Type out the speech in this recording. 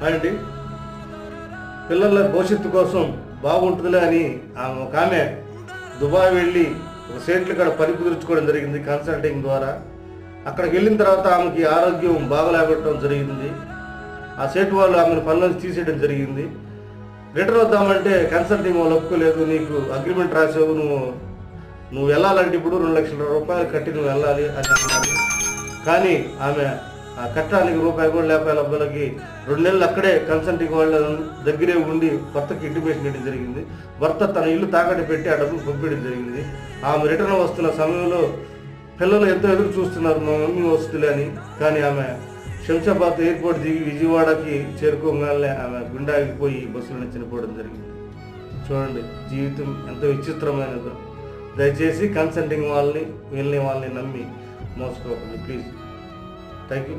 అండి పిల్లల భవిష్యత్తు కోసం బాగుంటుందిలే అని ఒక ఆమె దుబాయ్ వెళ్ళి ఒక సేట్లు కాడ పని కుదుర్చుకోవడం జరిగింది కన్సల్టింగ్ ద్వారా. అక్కడికి వెళ్ళిన తర్వాత ఆమెకి ఆరోగ్యం బాగలేకపోవడం జరిగింది. ఆ సేటు వాళ్ళు ఆమెను పనుల నుంచి తీసేయడం జరిగింది. రిటర్న్ వద్దామంటే కన్సల్టింగ్ వాళ్ళు ఒప్పుకోలేదు. నీకు అగ్రిమెంట్ రాసావు, నువ్వు వెళ్ళాలంటే ఇప్పుడు 2 లక్షల రూపాయలు కట్టి నువ్వు వెళ్ళాలి అని అన్నారు. కానీ ఆమె ఆ కట్టడానికి రూపాయి కూడా లేపాలి అబ్బాయిలకి 2 నెలలు అక్కడే కన్సల్టింగ్ వాళ్ళ దగ్గరే ఉండి భర్తకి ఇంటిమేషన్ ఇవ్వడం జరిగింది. భర్త తన ఇల్లు తాకట్టు పెట్టి ఆ డబ్బులు పంపించడం జరిగింది. ఆమె రిటర్న్ వస్తున్న సమయంలో పిల్లలు ఎంతో ఎదురు చూస్తున్నారు మా మమ్మీ వస్తులే అని. కానీ ఆమె శంషాబాద్ ఎయిర్పోర్ట్ దిగి విజయవాడకి చేరుకోగానే ఆమె గుండె ఆగిపోయి బస్సులో చనిపోవడం జరిగింది. చూడండి జీవితం ఎంత విచిత్రమైనదో. దయచేసి కన్సల్టింగ్ వాళ్ళని వెళ్ళిన వాళ్ళని నమ్మి మోసపోకండి ప్లీజ్. Thank you.